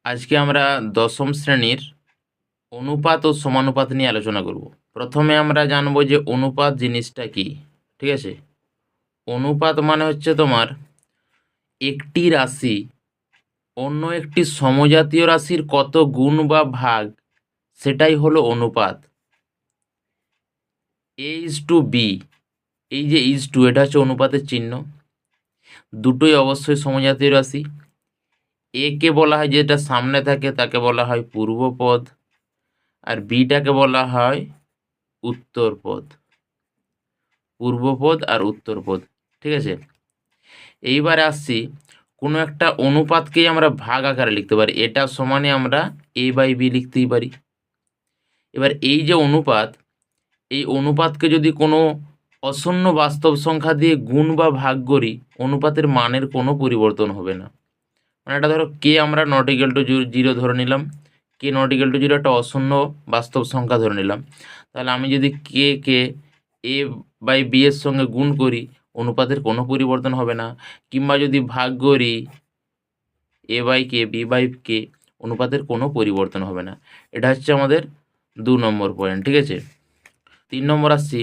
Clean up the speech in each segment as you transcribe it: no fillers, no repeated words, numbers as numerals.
আজকে আমরা দশম শ্রেণীর অনুপাত ও সমানুপাত নিয়ে আলোচনা করব। প্রথমে আমরা জানব যে অনুপাত জিনিসটা কি। ঠিক আছে, অনুপাত মানে হচ্ছে তোমার একটি রাশি অন্য একটি সমজাতীয় রাশির কত গুণ বা ভাগ, সেটাই হলো অনুপাত। এ ইজ টু বি, এই যে ইজ টু, এটা হচ্ছে অনুপাতের চিহ্ন। দুটোই অবশ্যই সমজাতীয় রাশি। এ কে বলা হয় যেটা সামনে থাকে তাকে বলা হয় পূর্বপদ, আর বিটাকে বলা হয় উত্তরপদ। পূর্বপদ আর উত্তরপদ। ঠিক আছে, এইবারে আসছি, কোনো একটা অনুপাতকেই আমরা ভাগ আকারে লিখতে পারি। এটা সমানে আমরা এ বাই বি লিখতেই পারি। এবার এই যে অনুপাত, এই অনুপাতকে যদি কোনো অশূন্য বাস্তব সংখ্যা দিয়ে গুণ বা ভাগ করি, অনুপাতের মানের কোনো পরিবর্তন হবে না। মানে এটা ধরো কে আমরা নট ইকুয়াল টু জিরো ধরে নিলাম, কে নট ইকুয়াল টু জিরো একটা অশূন্য বাস্তব সংখ্যা ধরে নিলাম। তাহলে আমি যদি কে এ বাই বি এর সঙ্গে গুণ করি, অনুপাতের কোনো পরিবর্তন হবে না। কিংবা যদি ভাগ করি এ বাই কে বি বাই কে, অনুপাতের কোনো পরিবর্তন হবে না। এটা হচ্ছে আমাদের 2 নম্বর পয়েন্ট। ঠিক আছে, 3 নম্বর আসছি,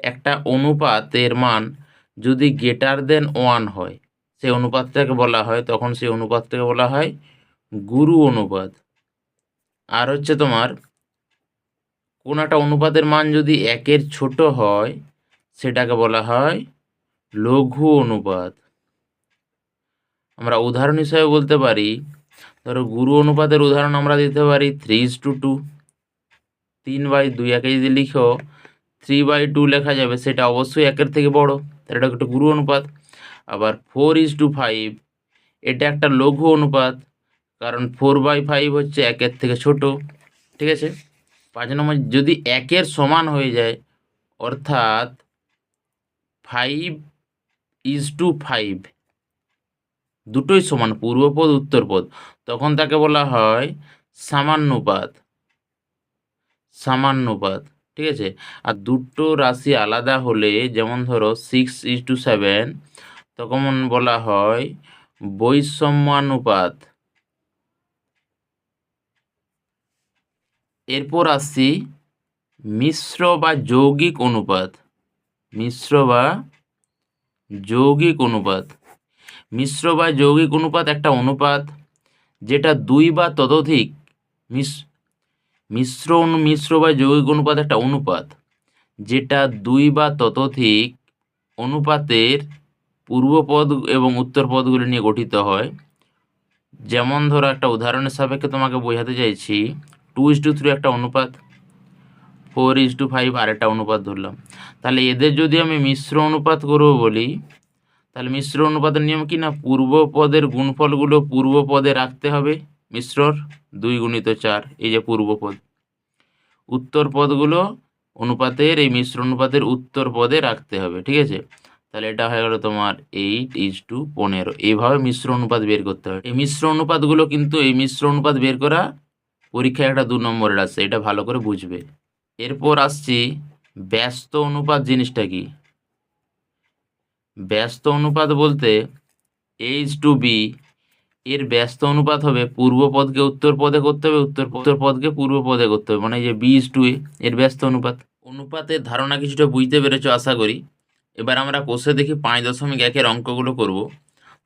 একটা অনুপাতের মান যদি গ্রেটার দেন 1 হয়, সেই অনুপাতটাকে বলা হয়, তখন সেই অনুপাতটাকে বলা হয় গুরু অনুপাত। আর হচ্ছে তোমার কোনো একটা অনুপাতের মান যদি 1-এর ছোট হয়, সেটাকে বলা হয় লঘু অনুপাত। আমরা উদাহরণ হিসাবে বলতে পারি, ধরো গুরু অনুপাতের উদাহরণ আমরা দিতে পারি 3:2। 3/2, একে যদি লিখো 3/2 লেখা যাবে, সেটা অবশ্যই 1-এর থেকে বড়, তাহলে এটা একটা গুরু অনুপাত। আবার 4:5, এটা একটা লঘু অনুপাত, কারণ 4/5 হচ্ছে 1-এর থেকে ছোট। ঠিক আছে, 5 নম্বর, যদি 1-এর সমান হয়ে যায়, অর্থাৎ 5:5, দুটোই সমান, পূর্বপদ উত্তরপদ, তখন তাকে বলা হয় সামান্যপাত। সামান্যপাত। ঠিক আছে, আর দুটো রাশি আলাদা হলে, যেমন ধরো 6:7, তখন বলা হয় বৈষম্যানুপাত। এরপর আসছি মিশ্র বা যৌগিক অনুপাত। মিশ্র বা যৌগিক অনুপাত। মিশ্র বা যৌগিক অনুপাত একটা অনুপাত যেটা দুই বা ততোধিক মিশ্র বা যৌগিক অনুপাত একটা অনুপাত যেটা দুই বা ততোধিক অনুপাতের পূর্বপদ এবং উত্তরপদগুলি নিয়ে গঠিত হয়। যেমন ধরো একটা উদাহরণের সাপেক্ষে তোমাকে বোঝাতে চাইছি, 2:3 একটা অনুপাত, 4:5 আরেকটা অনুপাত ধরলাম। তাহলে এদের যদি আমি মিশ্র অনুপাত করবো বলি, তাহলে মিশ্র অনুপাতের নিয়ম কি না, পূর্বপদের গুণফলগুলো পূর্বপদে রাখতে হবে, মিশ্রর 2x4, এই যে পূর্বপদ। উত্তর পদগুলো অনুপাতের, এই মিশ্র অনুপাতের উত্তর পদে রাখতে হবে। ঠিক আছে, তাহলে এটা হয়ে গেল তোমার 8:15। এইভাবে মিশ্র অনুপাত বের করতে হবে। এই মিশ্র অনুপাতগুলো কিন্তু, এই মিশ্র অনুপাত বের করা পরীক্ষায় একটা 2 নম্বরের আছে, এটা ভালো করে বুঝবে। এরপর আসছি ব্যস্ত অনুপাত জিনিসটা কি। ব্যস্ত অনুপাত বলতে H/B, এর ব্যস্ত অনুপাত হবে পূর্বপদকে উত্তর পদে করতে হবে, উত্তর পদকে পূর্ব পদে করতে হবে, মানে এই যে B/A, এর ব্যস্ত অনুপাত। অনুপাতের ধারণা কিছুটা বুঝতে পেরেছো আশা করি। এবার আমরা কোষে দেখি 5.1-এর অঙ্কগুলো করব।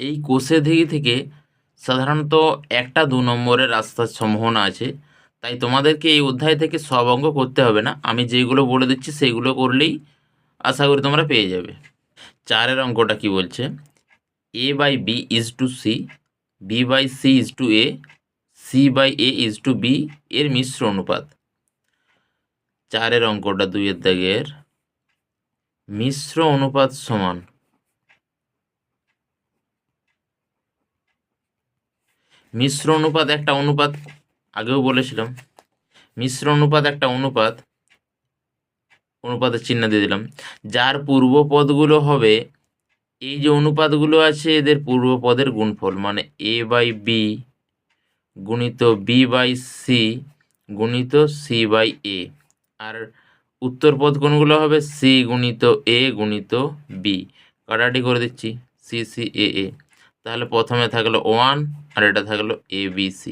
এই কোষে দেখি থেকে সাধারণত 1-2 নম্বরের রাস্তার সম্ভাবনা আছে, তাই তোমাদেরকে এই অধ্যায় থেকে সব অঙ্ক করতে হবে না, আমি যেগুলো বলে দিচ্ছি সেইগুলো করলেই আশা করি তোমরা পেয়ে যাবে। 4-এর অঙ্কটা কি বলছে, A/B=C, B/C=A, C/A=B এর মিশ্র অনুপাত। 4-এর অঙ্কটা 2-এর দাগের, মিশ্র অনুপাত সমান, মিশ্র অনুপাত একটা অনুপাত, আগেও বলেছিলাম, মিশ্র অনুপাত একটা অনুপাত, অনুপাতের চিহ্ন দিয়ে দিলাম, যার পূর্বপদগুলো হবে, এই যে অনুপাতগুলো আছে এদের পূর্বপদের গুণফল, মানে A/B গুণিত B/C গুণিত C/A, আর উত্তরপদ কোনগুলো হবে C গুণিত A গুণিত B। কাটাটি করে দিচ্ছি, CCAA। তাহলে প্রথমে থাকলো 1 আর এটা থাকলো ABC।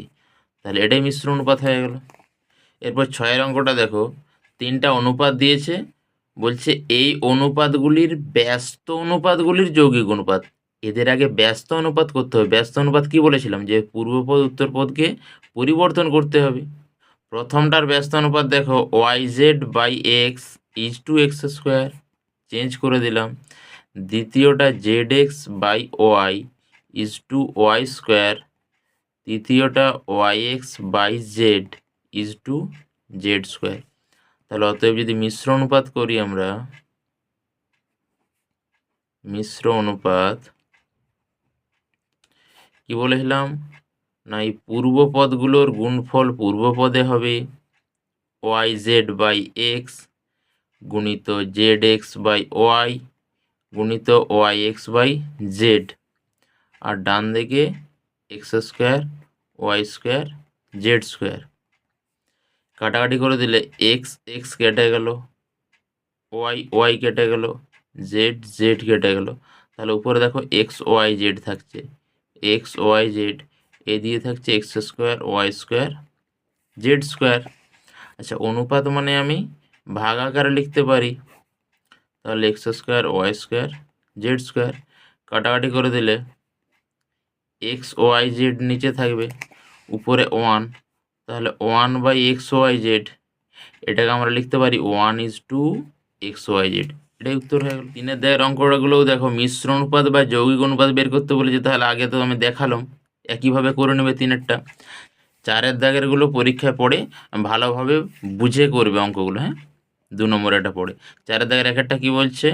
তাহলে এটাই মিশ্র অনুপাত হয়ে গেল। এরপর 6-এর অঙ্কটা দেখো, 3টা অনুপাত দিয়েছে, বলছে এই অনুপাতগুলির ব্যস্ত অনুপাতগুলির যৌগিক অনুপাত। এদের আগে ব্যস্ত অনুপাত করতে হবে। ব্যস্ত অনুপাত কি বলেছিলাম, যে পূর্বপদ উত্তরপদকে পরিবর্তন করতে হবে। প্রথমটার ব্যস্ত অনুপাত দেখো, YZ/X = X², চেঞ্জ করে দিলাম। দ্বিতীয়টা ZX/Y = Y², তৃতীয়টা YX/Z = Z²। তাহলে অতএব যদি মিশ্র অনুপাত করি আমরা, মিশ্র অনুপাত কি বলেছিলাম না, এই পূর্বপদগুলোর গুণফল পূর্বপদে হবে YZ/X গুণিত ZX/Y গুণিত YX/Z, আর ডান দিকে X², Y², Z²। কাটাকাটি করে দিলে X কেটে গেল, Y কেটে গেল, Z কেটে গেল। তাহলে উপরে দেখো XYZ থাকছে, XYZ, এ দিয়ে থাকছে X², Y², Z²। আচ্ছা, অনুপাত মানে আমি ভাগ আকারে লিখতে পারি, তাহলে X², Y², Z²। কাটাকাটি করে দিলে XYZ নিচে থাকবে, উপরে 1, তাহলে 1/XYZ, এটাকে আমরা লিখতে পারি 1:XYZ। এটাই উত্তর হয়ে গেল। 3-এর দাগের অঙ্কগুলোও দেখো, মিশ্র অনুপাত বা যৌগিক অনুপাত বের করতে বলেছে। তাহলে আগে তো আমি দেখালাম, একইভাবে করে নেবে 3-এরটা। 4-এর দাগেরগুলো পরীক্ষায় পড়ে ভালোভাবে বুঝে করবে অঙ্কগুলো, হ্যাঁ। 2 নম্বর এটা পড়ে। 4-এর দাগের একটা কি বলছে,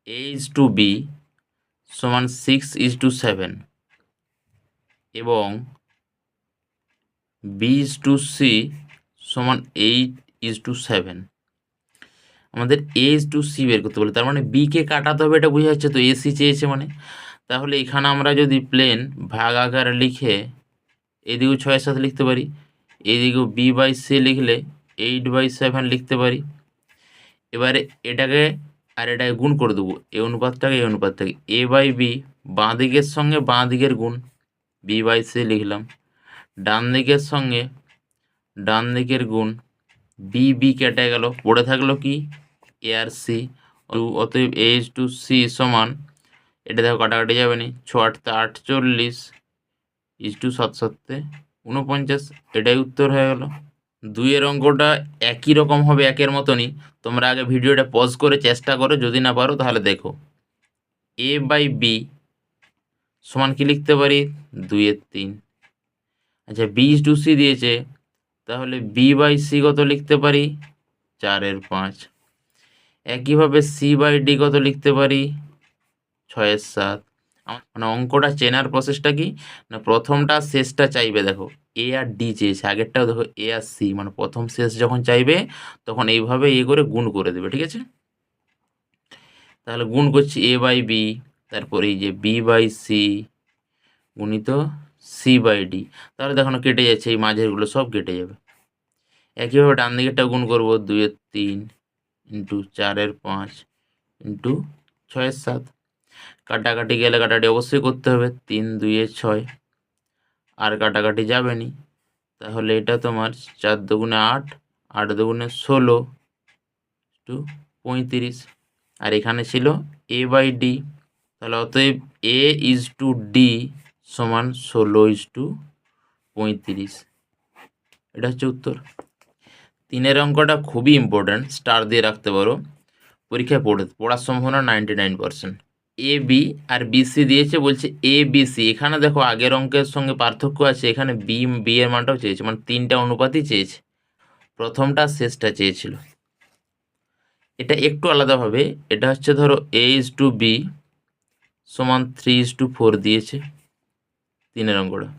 A/B = 6:7 এবং B/C = 8:7। আমাদের A/C বের করতে বলে, তার মানে বিকে কাটাতে হবে, এটা বোঝা যাচ্ছে তো। AC চেয়েছে মানে, তাহলে এখানে আমরা যদি প্লেন ভাগ আকারে লিখে এদিকেও 6-এর সাথে লিখতে পারি, এদিকেও B/C লিখলে 8/7 লিখতে পারি। এবারে এটাকে আর এটাকে গুণ করে দেবো, এই অনুপাতটাকে A/B, বাঁ দিকের সঙ্গে বাঁ দিকের গুণ, B/C লিখলাম। ডান দিকের সঙ্গে ডান দিকের গুণ, B কেটে গেল, পড়ে থাকলো কি A আর C। অতএব A/C সমান, এটা দেখো কাটাকাটি যাবে না, 6×8 = 48, 7×7 = 49। এটাই উত্তর হয়ে গেল। 2-এর অঙ্কটা একই রকম হবে, একের মতনই। তোমরা আগে ভিডিওটা পজ করে চেষ্টা করো, যদি না পারো তাহলে দেখো। A/B সমান কি লিখতে পারি, 2/3। আচ্ছা, B/C দিয়েছে, তাহলে B/C কত লিখতে পারি, 4/5। একইভাবে C/D কত লিখতে পারি, 6/7। মানে অঙ্কটা চেনার প্রসেসটা কি না, প্রথমটা শেষটা চাইবে, দেখো A আর D চেয়েছে, আগেরটাও দেখো A আর C, মানে প্রথম শেষ যখন চাইবে তখন এইভাবে করে গুণ করে দেবে, ঠিক আছে। তাহলে গুণ করছি A/B, তারপরে এই যে B/C গুণিত C/D। তাহলে দেখো না কেটে যাচ্ছে, এই মাঝেরগুলো সব কেটে যাবে। একইভাবে ডান দিকেরটা গুণ করবো, 2/3 × 4/5 × 6/7। কাটাকাটি গেলে কাটাকাটি অবশ্যই করতে হবে, 3×2 = 6, আর কাটাকাটি যাবে নি। তাহলে এটা তোমার 4×2 = 8, 8×2 = 16 35। আর এখানে ছিল A/D, তাহলে অতএব A/D = 16:35। এটা হচ্ছে উত্তর। 3-এর অঙ্কটা খুবই ইম্পর্ট্যান্ট, স্টার দিয়ে রাখতে পারো, পরীক্ষায় পড়ার সম্ভাবনা 99%। AB আর BC দিয়েছে, বলছে ABC। এখানে দেখো আগের অঙ্কের সঙ্গে পার্থক্য আছে, এখানে B এর মানটাও চেয়েছে, মানে 3টা অনুপাতই চেয়েছে, প্রথমটা শেষটা চেয়েছিল। এটা একটু আলাদাভাবে, এটা হচ্ছে ধরো A/B = 3:4 দিয়েছে 3-এর অঙ্কটা,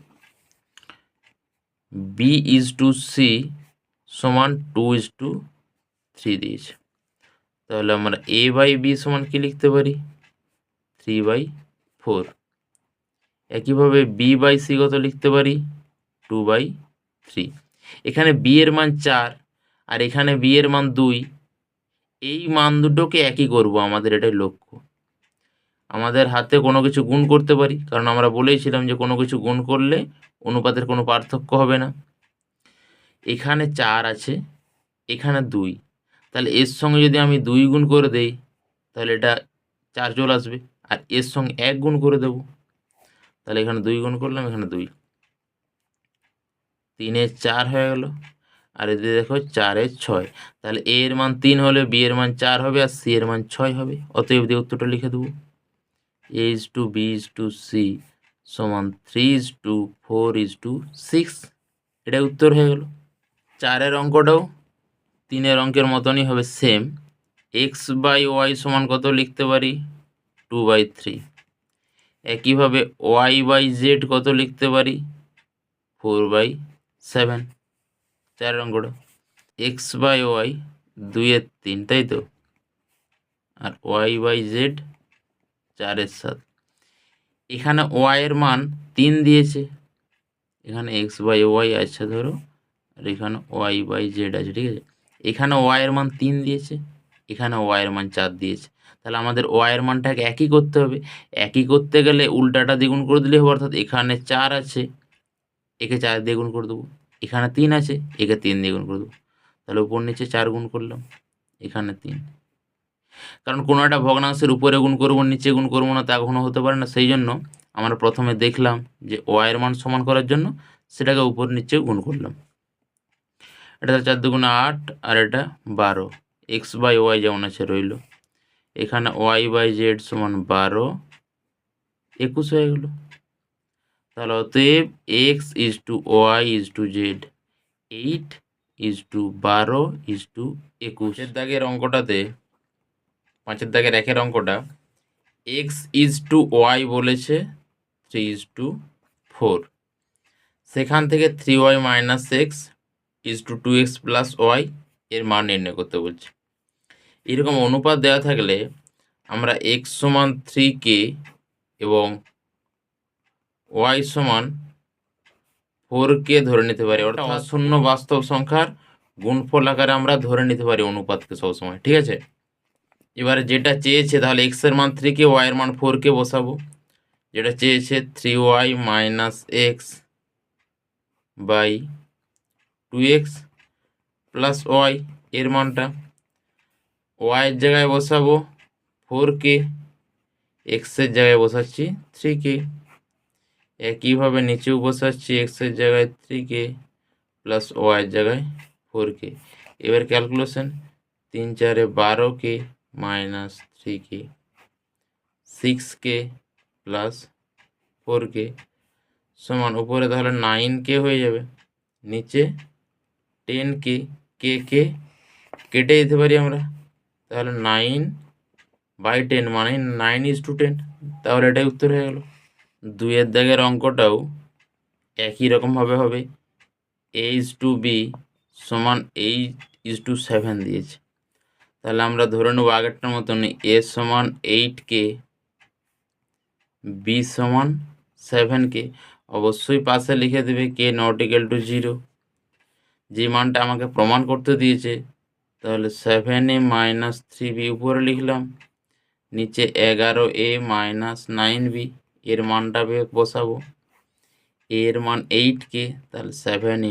B/C = 2:3 দিয়েছে। তাহলে আমরা A/B সমান কি লিখতে পারি, 3/4। একইভাবে B/C কত লিখতে পারি, 2/3। এখানে B এর মান 4 আর এখানে B এর মান 2, এই মান দুটোকে একই করব, আমাদের এটাই লক্ষ্য। আমাদের হাতে কোনো কিছু গুণ করতে পারি, কারণ আমরা বলেইছিলাম যে কোনো কিছু গুণ করলে অনুপাতের কোনো পার্থক্য হবে না। এখানে 4 আছে, এখানে 2, তাহলে এর সঙ্গে যদি আমি 2 গুণ করে দেই তাহলে এটা 4 চলে আসবে, আর এর সঙ্গে 1 গুণ করে দেব, তাহলে এখানে 2 গুণ করলাম, এখানে 2, 3 এ 4 হয়ে গেল, আর এদিকে দেখো 4 এ 6, তাহলে এ এর মান 3 হলে বি এর মান 4 হবে আর সি এর মান 6 হবে। অতএব দিয়ে উত্তরটা লিখে দেবো, A:B:C সমান 3:4:6, এটাই উত্তর হয়ে গেল। 4-এর অঙ্কটাও 3-এর অঙ্কের মতনই হবে, সেম। x/y সমান কত লিখতে পারি, 2/3। একইভাবে y/z কত লিখতে পারি, 4/7, 4-এর অঙ্কটা। x/y 2/3, তাই তো, আর y/z 4/7। এখানে y এর মান 3 দিয়েছে, এখানে x/y আছে ধরো, আর এখানে y/z আছে, ঠিক আছে। এখানে y এর মান 3 দিয়েছে, এখানে y এর মান 4 দিয়েছে, তাহলে আমাদের y এর মানটাকে একই করতে হবে। একই করতে গেলে উল্টাটা দ্বিগুণ করে দিলে হবে, অর্থাৎ এখানে 4 আছে, একে 4 দিয়ে গুণ করে দেবো, এখানে 3 আছে, একে 3 দিয়ে গুণ করে দেবো, তাহলে উপর নিচে 4 গুণ করলাম, এখানে 3। কারণ কোনো একটা ভগ্নাংশের উপরে গুণ করবো নিচে গুণ করবো না, তা কখনো হতে পারে না। সেই জন্য আমরা প্রথমে দেখলাম যে ওয়াই এর মান সমান করার জন্য সেটাকে উপর নিচে গুণ করলাম। এটা 4 দুগুণে 8, আর এটা 12। x/y যেমন আছে রইল, এখানে y/z সমান 12, 21 হয়ে গেল। তাহলে অতএব x/y/z 8:12:21। দাগের অঙ্কটাতে, 5-এর দাগের 1-এর অঙ্কটা, x/y বলেছে 3:4, সেখান থেকে 3y - x/2x + y এর মান নির্ণয় করতে বলছে। এরকম অনুপাত দেওয়া থাকলে আমরা x সমান 3k এবং y সমান 4k ধরে নিতে পারি, অর্থাৎ শূন্য বাস্তব সংখ্যার গুণফল আকারে আমরা ধরে নিতে পারি অনুপাতকে সবসময়, ঠিক আছে। এবারে যেটা চেয়েছে, তাহলে x এর মান 3k, y এর মান 4k বসাবো। যেটা চেয়েছে 3y - x/2x + y এর মানটা, y এর জায়গায় বসাবো 4k, x এর জায়গায় বসাচ্ছি 3k। একইভাবে নিচেও বসাচ্ছি x এর জায়গায় 3k + y এর জায়গায় 4k। এবার calculation, 3 4 12k - 3k, 6k + 4k সমান উপরে তাহলে 9k হয়ে যাবে, নিচে 10k, কে কেটে দিতে পারি আমরা, তাহলে 9/10 মানে 9:10, তাহলে এটাই উত্তর হয়ে গেল। 2-এর দাগের অঙ্কটাও একই রকমভাবে হবে, a/b সমান 8:7 দিয়েছে, তাহলে আমরা ধরে নেব আগেরটার মতন a সমান 8k, b সমান 7k। অবশ্যই পাশে লিখে দেবে k ≠ 0, যে মানটা আমাকে প্রমাণ করতে দিয়েছে। তাহলে 7a - 3b উপরে লিখলাম, নিচে 11a - 9b এর মানটা বসাবো। a এর মান 8k, তাহলে 7 ×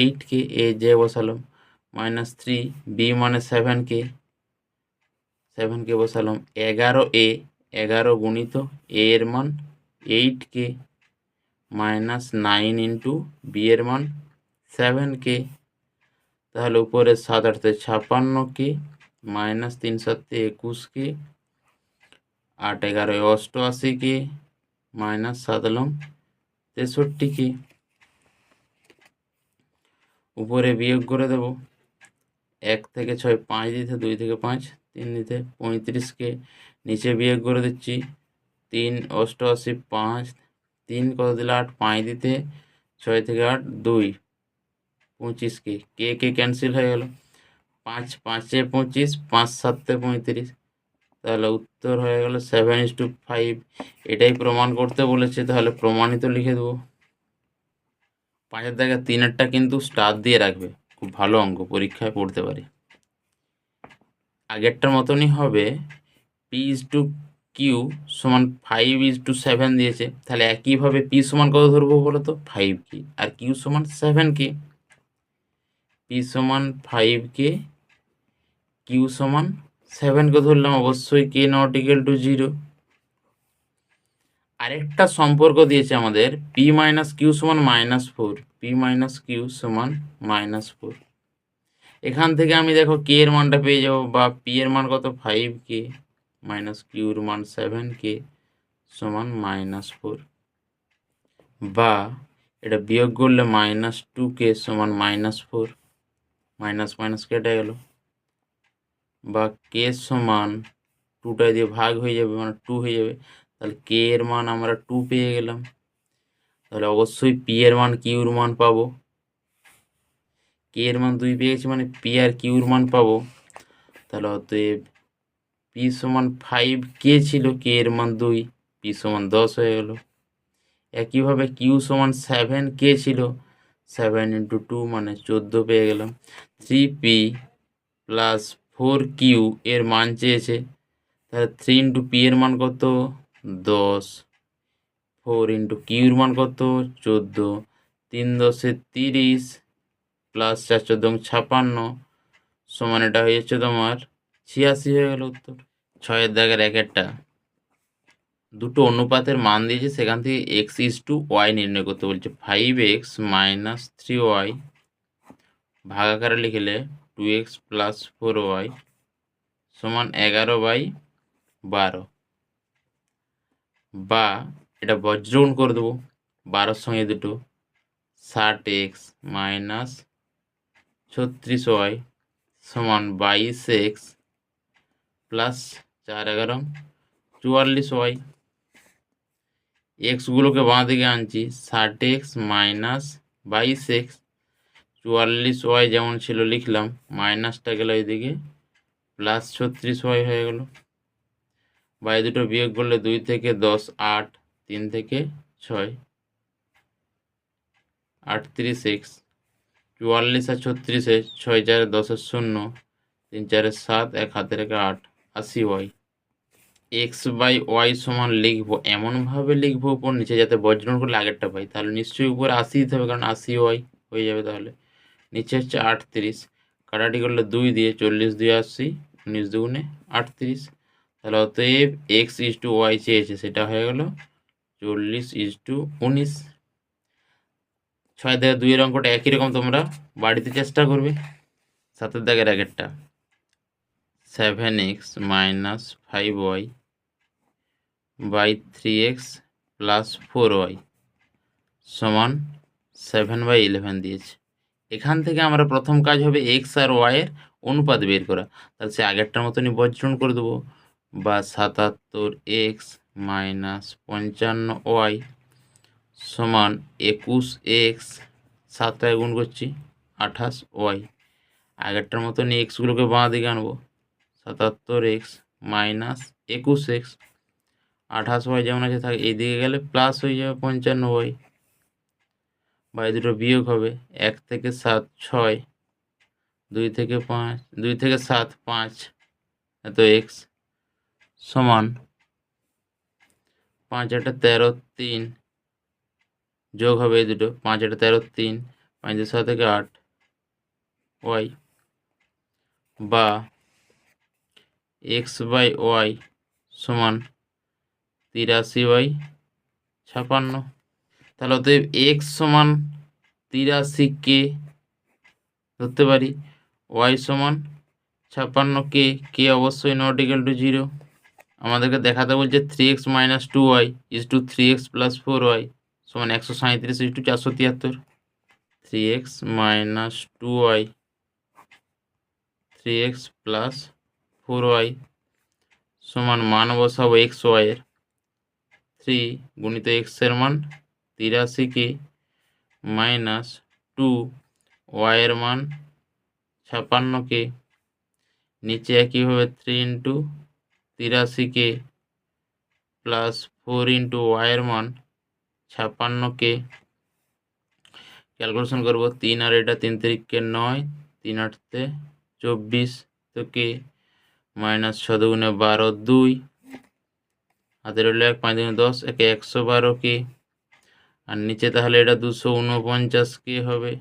8k, এ যে বসালাম, -3, b মানে 7k, 7k বসালাম, 11a, 11 গুণিত a এর মান 8k -9 × b এর মান 7k, তাহলে উপরে 7 8 56k, -3 7 21k, 8 11 88k, -7 63k। উপরে বিয়োগ করে দেব, 1 থেকে 6 5 দিতে, 2 থেকে 5 3 দিতে, 35k। নিচে বিয়োগ করে দিচ্ছি, 3 88 5 3 কত দিলে 8, 5 দিতে, 6 থেকে 8 2 25k, কে ক্যান্সেল হয়ে গেল, 5 5 25, 5 7 35, তাহলে উত্তর হয়ে গেল 7:5। এটাই প্রমাণ করতে বলেছে, তাহলে প্রমাণিত লিখে দেবো। 5-এর দাগে 3-এরটা কিন্তু স্টার দিয়ে রাখবে, খুব ভালো অঙ্ক, পরীক্ষায় পড়তে পারে। আগেরটার মতনই হবে, p/q কিউ সমান 5:7 দিয়েছে, তাহলে একইভাবে পি সমান কত ধরবো বলো তো 5K, আর কিউ সমান 7K। পি সমান 5K, কিউ সমান 7K ধরলাম, অবশ্যই কে নট ইকুয়াল টু 0। আরেকটা সম্পর্ক দিয়েছে আমাদের পি মাইনাস কিউ সমান -4, পি মাইনাস কিউ সমান -4। এখান থেকে আমি দেখো কে এর মানটা পেয়ে যাবো, বা পি এর মান কত 5K মাইনাস কিউর মান 7K সমান -4, বা এটা বিয়োগ করলে -2K সমান -4, মাইনাস মাইনাস কেটে গেল, বা কে সমান 2টা দিয়ে ভাগ হয়ে যাবে, মানে 2 হয়ে যাবে, তাহলে কে এর মান আমরা 2 পেয়ে গেলাম। তাহলে অবশ্যই পি এর মান কিউর মান পাবো, কে এর মান 2 পেয়ে গেছি মানে পি আর কিউর মান পাবো। তাহলে অতএব পি সমান 5K ছিল, কে এর মান 2, পি সমান 10 হয়ে গেল। একইভাবে কিউ সমান 7K ছিল, 7 × 2 মানে 14 পেয়ে গেলাম। 3P প্লাস 4Q এর মান চেয়েছে, তাহলে 3 × P এর মান কত 10, 4 × কিউর মান কত 14, 3 10 30 প্লাস 4 14 56 সমান এটা হয়ে যাচ্ছে তোমার 86 হয়ে গেল উত্তর। 6-এর দাগের একটা দুটো অনুপাতের মান দিয়েছে, সেখান থেকে x:y নির্ণয় করতে বলছে। 5x - 3y ভাগ আকারে লিখলে 2x + 4y সমান 11/12, বা এটা বজ্রগুণ করে দেবো 12-র সঙ্গে দুটো, 60x - 36y সমান 22x প্লাস 4 11 44y। এক্সগুলোকে বাঁ দিকে আনছি, 60x - 22x, 44y যেমন ছিল লিখলাম, মাইনাসটা গেল এইদিকে, প্লাস 36y হয়ে গেল, বা এই দুটো বিয়োগ করলে 2 থেকে 10 8, 3 থেকে 6 38x, 44 আর 36, 6 4 10 0, 3 4 7, 1 হাতে রেখে 8, 80y। x/y সমান লিখবো এমনভাবে লিখবো উপর নিচে, যাতে বজ্রগুণ করলে আগেরটা পাই, তাহলে নিশ্চয়ই উপরে 80 দিতে হবে, কারণ 80y হয়ে যাবে। তাহলে নিচে হচ্ছে 38, কাটাটি করলে 2 দিয়ে, 40 2 80, 19 দুগুণে 38, তাহলে অতএব x/y চেয়েছে, সেটা হয়ে গেল 40:19। 6 থেকে 2 এর অঙ্কটা একই রকম, তোমরা বাড়িতে চেষ্টা করবে। 7-এর দাগের আগেরটা 7x - 5y by 3x plus 4y সমান 7/11 দিয়েছে। এখান থেকে আমরা প্রথম কাজ হবে এক্স আর ওয়াইয়ের অনুপাত বের করা, তাহলে সে আগেরটার মতনই বজ্রণ করে দেবো, বা 77x - 55y সমান 21x, 7টায় গুণ করছি 28y। আগেরটার মতনই এক্সগুলোকে বাঁ দিকে আনবো, 77x - 21x, 28y যেমন আছে থাকে, এই দিকে গেলে প্লাস হয়ে যাবে 55y, বা এই দুটো বিয়োগ হবে, 1 থেকে 7 6, 2 থেকে 5, 2 থেকে 7 5, এত x সমান 5 8 13 3, যোগ হবে এই দুটো, 5 8 13 3, 5 7 থেকে 8 y, বা x/y সমান 83/56। তাহলে অতএব x সমান 83K ধরতে পারি, y সমান 56K, কে অবশ্যই নট ইকুয়াল টু 0। আমাদেরকে দেখাতে বলছে 3x - 2y = 3x + 4y সমান 137 = 473। 3x - 2y 3x + 4y সমান মান বসাবো x y এর, 3 গুণিত x এর মান 83K মাইনাস 2 y এর মান 56K, নিচে একইভাবে 3 × 83K প্লাস 4 × y এর মান 56K। ক্যালকুলেশন করব, 3 আর এটা 3 3 9, 3 8 24, তো K মাইনাস 6 2 12 2, হাতে রইল 1, 5 × 10, একে 112 আর নিচে তাহলে এটা 249 হবে,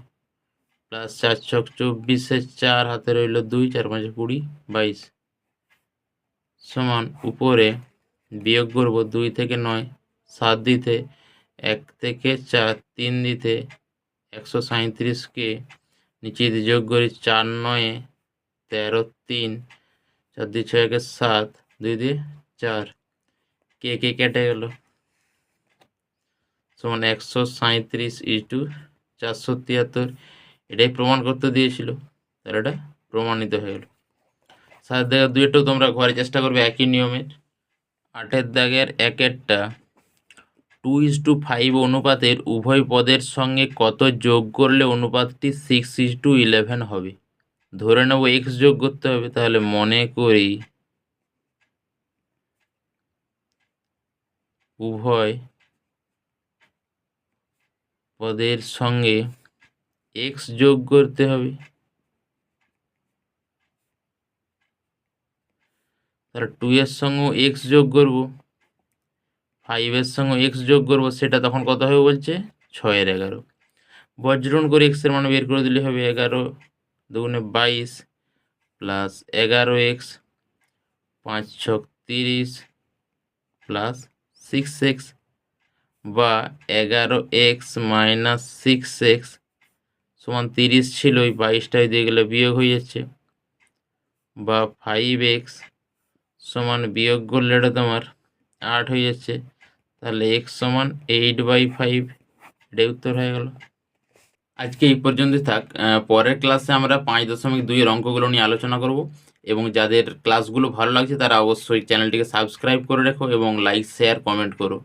প্লাস 4 × 24, 4, হাতে রইল 2, 4 × 5 = 20, 22 সমান উপরে বিয়োগ করব 2 থেকে 9, 7 দিতে 1 থেকে 4, 3 দিতে 137 নিচে যদি যোগ করি 4 × 9 = 13, 3, 4 দিয়ে 6 = 7, 2 দিয়ে 4, কে কেটে গেল সমান 137/473, এটাই প্রমাণ করতে দিয়েছিল, তাহলে এটা প্রমাণিত হয়ে গেল। 7 দাগের 2-টাও তোমরা ঘরে চেষ্টা করবে একই নিয়মের। 8 দাগের 1-টা 2:5 অনুপাতের উভয় পদের সঙ্গে কত যোগ করলে অনুপাতটি 6:11 হবে। ধরে নেব x যোগ করতে হবে, তাহলে মনে করি উভয় পদের সঙ্গে x যোগ করতে হবে, তাহলে 2 এর সঙ্গেও x যোগ করব, 5 এর সঙ্গে x যোগ করব, সেটা তখন কত হবে বলছে 6/11। বজ্রণ করে x এর মান বের করে দিলে হবে 11 দুগুণে 22 প্লাস 11x 5 × 6 = 30 প্লাস 6x বা 11x - 6x সমান 30 ছিল, ওই 22টায় দিয়ে গেলে বিয়োগ হয়ে যাচ্ছে, বা 5x সমান বিয়োগ করলে এটা তোমার 8 হয়ে যাচ্ছে, তাহলে x সমান 8/5, এটাই উত্তর হয়ে গেল। আজকে এই পর্যন্তই থাক। পরের ক্লাসে আমরা 5.2 এর অঙ্কগুলো নিয়ে আলোচনা করব, এবং যাদের ক্লাসগুলো ভালো লাগছে তারা অবশ্যই চ্যানেলটিকে সাবস্ক্রাইব করে রেখো এবং লাইক, শেয়ার, কমেন্ট করো।